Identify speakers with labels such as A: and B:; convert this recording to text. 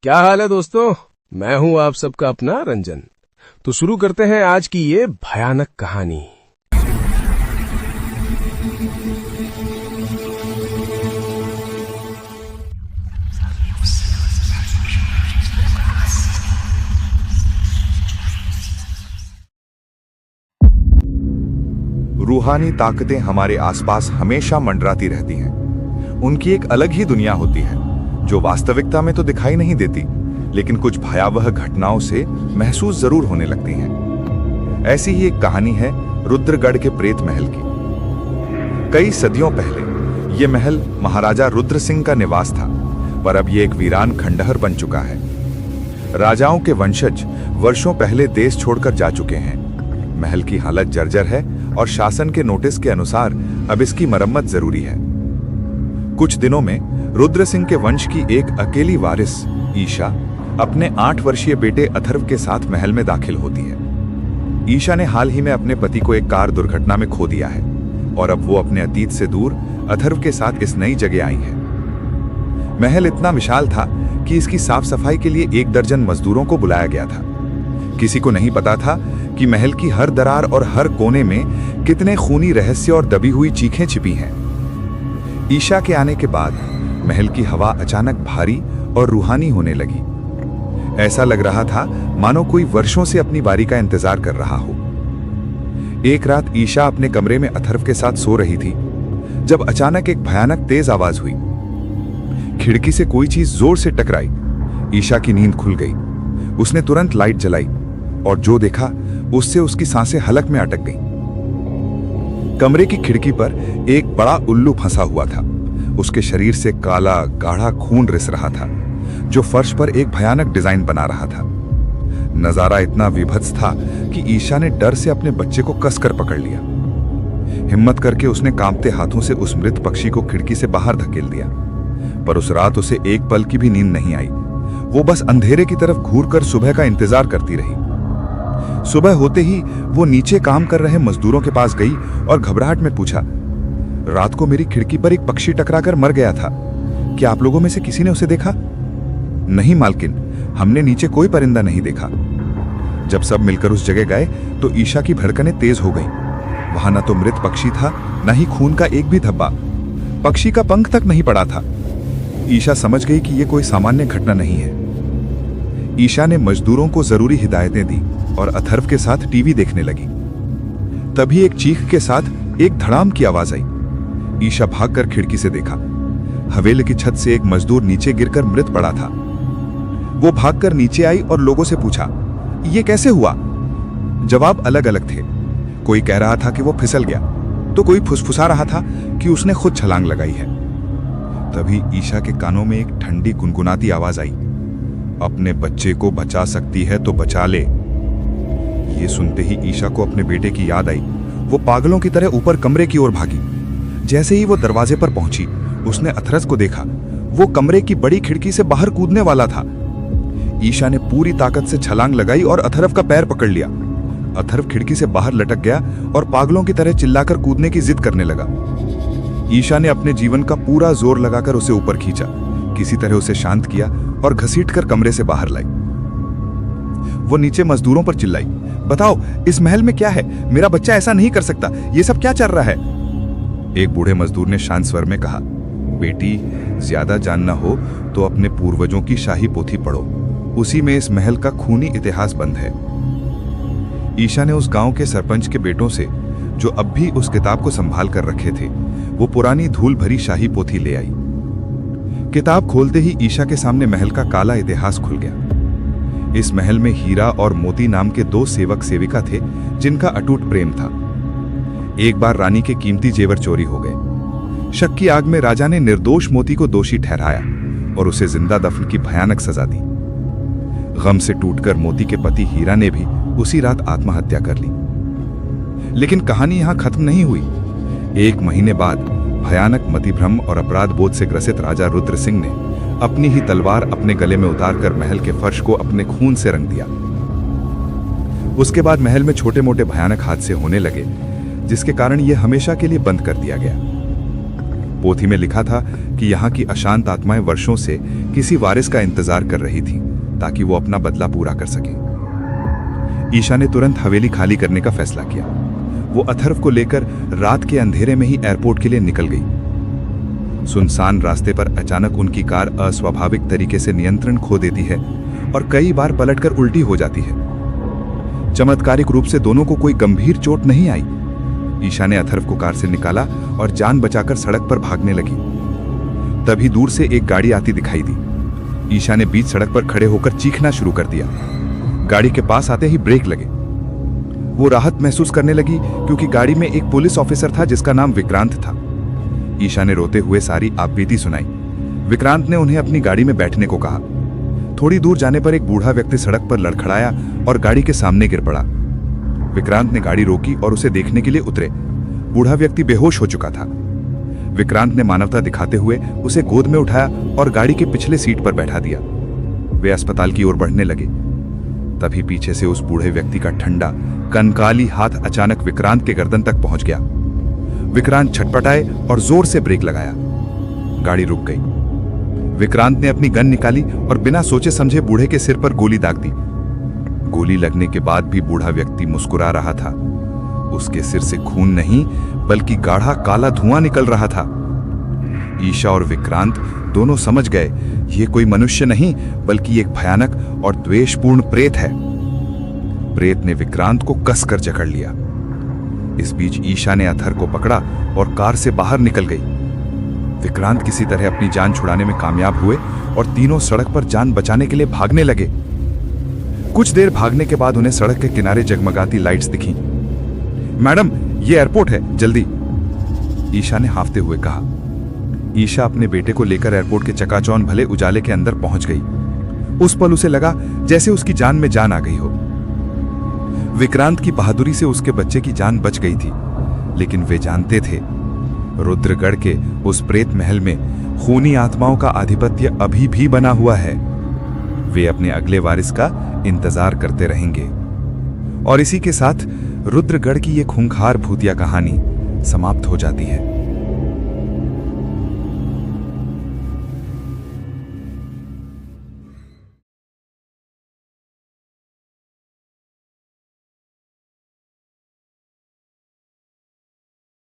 A: क्या हाल है दोस्तों। मैं हूं आप सबका अपना रंजन। तो शुरू करते हैं आज की ये भयानक कहानी।
B: रूहानी ताकतें हमारे आसपास हमेशा मंडराती रहती हैं। उनकी एक अलग ही दुनिया होती है जो वास्तविकता में तो दिखाई नहीं देती, लेकिन कुछ भयावह घटनाओं से महसूस जरूर होने लगती हैं। ऐसी ही एक कहानी है रुद्रगढ़ के प्रेत महल की। कई सदियों पहले यह महल महाराजा रुद्र सिंह का निवास था, पर अब यह एक वीरान खंडहर बन चुका है। राजाओं के वंशज वर्षों पहले देश छोड़कर जा चुके हैं। महल की हालत जर्जर है और शासन के नोटिस के अनुसार अब इसकी मरम्मत जरूरी है। कुछ दिनों में रुद्र सिंह के वंश की एक अकेली वारिस ईशा अपने 8 वर्षीय बेटे अथर्व के साथ महल में दाखिल होती है। ईशा ने हाल ही में अपने पति को एक कार दुर्घटना में खो दिया है और अब वो अपने अतीत से दूर अथर्व के साथ इस नई जगह आई है। महल इतना विशाल था कि इसकी साफ सफाई के लिए 1 दर्जन मजदूरों को बुलाया गया था। किसी को नहीं पता था कि महल की हर दरार और हर कोने में कितने खूनी रहस्य और दबी हुई चीखें छिपी हैं। ईशा के आने के बाद महल की हवा अचानक भारी और रूहानी होने लगी। ऐसा लग रहा था मानो कोई वर्षों से अपनी बारी का इंतजार कर रहा हो। एक रात ईशा अपने कमरे में अथर्व के साथ सो रही थी जब अचानक एक भयानक तेज आवाज हुई। खिड़की से कोई चीज जोर से टकराई। ईशा की नींद खुल गई। उसने तुरंत लाइट जलाई और जो देखा उससे उसकी सांसें हलक में अटक गईं। कमरे की खिड़की पर एक बड़ा उल्लू फंसा हुआ था। उसके शरीर से काला गाढ़ा खून रिस रहा था जो फर्श पर एक भयानक डिजाइन बना रहा था। नजारा इतना विभत्स था कि ईशा ने डर से अपने बच्चे को कसकर पकड़ लिया। हिम्मत करके उसने कांपते हाथों से उस मृत पक्षी को खिड़की से बाहर धकेल दिया, पर उस रात उसे एक पल की भी नींद नहीं आई। वो बस अंधेरे की तरफ घूरकर सुबह का इंतजार करती रही। सुबह होते ही वो नीचे काम कर रहे मजदूरों के पास गई और घबराहट में पूछा, रात को मेरी खिड़की पर एक पक्षी टकराकर मर गया था। क्या आप लोगों में से किसी ने उसे देखा? नहीं मालकिन, हमने नीचे कोई परिंदा नहीं देखा। जब सब मिलकर उस जगह गए तो ईशा की धड़कनें तेज हो गईं। वहां न तो मृत पक्षी था, न ही खून का एक भी धब्बा। पक्षी का पंख तक नहीं पड़ा था। ईशा समझ गई कि यह कोई सामान्य घटना नहीं है। ईशा ने मजदूरों को जरूरी हिदायतें दी और अथर्व के साथ टीवी देखने लगी। तभी एक चीख के साथ एक धड़ाम की आवाज आई। ईशा भागकर खिड़की से देखा। हवेली की छत से एक मजदूर नीचे गिरकर मृत पड़ा था। वो भागकर नीचे आई और लोगों से पूछा, ये कैसे हुआ? जवाब अलग अलग थे। कोई कह रहा था कि वो फिसल गया, तो कोई फुसफुसा रहा था कि उसने खुद छलांग लगाई है। तभी ईशा के कानों में एक ठंडी गुनगुनाती आवाज आई, अपने बच्चे को बचा सकती है तो बचा ले। ये सुनते ही ईशा को अपने बेटे की याद आई। वो पागलों की तरह ऊपर कमरे की ओर भागी। जैसे ही वो दरवाजे पर पहुंची, उसने अथर्व को देखा। वो कमरे की बड़ी खिड़की से बाहर कूदने वाला था। ईशा ने पूरी ताकत से छलांग लगाई और अथर्व का पैर पकड़ लिया। अथर्व खिड़की से बाहर लटक गया और पागलों की तरह चिल्लाकर कूदने की जिद करने लगा। ईशा ने अपने जीवन का पूरा जोर लगाकर उसे ऊपर खींचा, किसी तरह उसे शांत किया और घसीटकर कमरे से बाहर लाई। वो नीचे मजदूरों पर चिल्लाई, बताओ इस महल में क्या है? मेरा बच्चा ऐसा नहीं कर सकता। ये सब क्या चल रहा है? एक बूढ़े मजदूर ने शांत स्वर में कहा, बेटी, ज्यादा जानना हो तो अपने पूर्वजों की शाही पोथी पढ़ो। उसी में इस महल का खूनी इतिहास बंद है। ईशा ने उस गांव के सरपंच के बेटों से, जो अब भी उस किताब को संभाल कर रखे थे, वो पुरानी धूल भरी शाही पोथी ले आई। किताब खोलते ही ईशा के सामने महल का काला इतिहास खुल गया। इस महल में हीरा और मोती नाम के 2 सेवक सेविका थे जिनका अटूट प्रेम था। एक बार रानी के कीमती जेवर चोरी हो गए। शक की आग में राजा ने निर्दोष मोती को दोषी ठहराया और उसे जिंदा दफन की भयानक सजा दी। गम से टूटकर मोती के पति हीरा ने भी उसी रात आत्महत्या कर ली। लेकिन कहानी यहां खत्म नहीं हुई। 1 महीने बाद भयानक मतिभ्रम और अपराध बोध से ग्रसित राजा रुद्र सिंह ने अपनी ही तलवार अपने गले में उतारकर महल के फर्श को अपने खून से रंग दिया। उसके बाद महल में छोटे मोटे भयानक हादसे होने लगे, जिसके कारण यह हमेशा के लिए बंद कर दिया गया। पोथी में लिखा था कि यहाँ की अशांत आत्माएं वर्षों से किसी वारिस का इंतजार कर रही थी ताकि वो अपना बदला पूरा कर सके। ईशा ने तुरंत हवेली खाली करने का फैसला किया। वो अथर्व को लेकर रात के अंधेरे में ही एयरपोर्ट के लिए निकल गई। सुनसान रास्ते पर अचानक उनकी कार अस्वाभाविक तरीके से नियंत्रण खो देती है और कई बार पलटकर उल्टी हो जाती है। चमत्कारिक रूप से दोनों को कोई गंभीर चोट नहीं आई। ईशा ने अथर्व को कार से निकाला और जान बचाकर सड़क पर भागने लगी। तभी दूर से एक गाड़ी आती दिखाई दी। ईशा ने बीच सड़क पर खड़े होकर चीखना शुरू कर दिया। गाड़ी के पास आते ही ब्रेक लगे। वो राहत महसूस करने लगी क्योंकि गाड़ी में एक पुलिस ऑफिसर था जिसका नाम विक्रांत था। ईशा ने रोते हुए सारी आपबीती सुनाई। विक्रांत ने उन्हें अपनी गाड़ी में बैठने को कहा। थोड़ी दूर जाने पर एक बूढ़ा व्यक्ति सड़क पर लड़खड़ाया और गाड़ी के सामने गिर पड़ा। विक्रांत ने गाड़ी रोकी और उसे देखने के लिए उतरे। बूढ़ा व्यक्ति बेहोश हो चुका था। विक्रांत ने मानवता दिखाते हुए उसे गोद में उठाया और गाड़ी के पिछले सीट पर बैठा दिया। वे अस्पताल की ओर बढ़ने लगे। तभी पीछे से उस बूढ़े व्यक्ति का ठंडा कंकाली हाथ अचानक विक्रांत के गर्दन तक पहुंच गया। विक्रांत छटपटाए और जोर से ब्रेक लगाया। गाड़ी रुक गई। विक्रांत ने अपनी गन निकाली और बिना सोचे समझे बूढ़े के सिर पर गोली दाग दी। गोली लगने के बाद भी बूढ़ा व्यक्ति मुस्कुरा रहा था। उसके सिर से खून नहीं बल्कि गाढ़ा काला धुआं निकल रहा था। ईशा और विक्रांत दोनों समझ गए ये कोई मनुष्य नहीं बल्कि एक भयानक और द्वेषपूर्ण प्रेत है। प्रेत ने विक्रांत को कसकर जकड़ लिया। इस बीच ईशा ने अथर को पकड़ा और कार से बाहर निकल गई। विक्रांत किसी तरह अपनी जान छुड़ाने में कामयाब हुए और तीनों सड़क पर जान बचाने के लिए भागने लगे। कुछ देर भागने के बाद उन्हें सड़क के किनारे जगमगाती लाइट्स दिखीं। मैडम, ये एयरपोर्ट है, जल्दी, ईशा ने हांफते हुए कहा। ईशा अपने बेटे को लेकर एयरपोर्ट के चकाचौंध भले उजाले के अंदर पहुंच गई। उस पल उसे लगा जैसे उसकी जान में जान आ गई हो। विक्रांत की बहादुरी से उसके बच्चे की जान बच गई थी, लेकिन वे जानते थे रुद्रगढ़ के उस प्रेत महल में खूनी आत्माओं का आधिपत्य अभी भी बना हुआ है। वे अपने अगले वारिस का इंतजार करते रहेंगे। और इसी के साथ रुद्रगढ़ की ये खूंखार भूतिया कहानी समाप्त हो जाती है।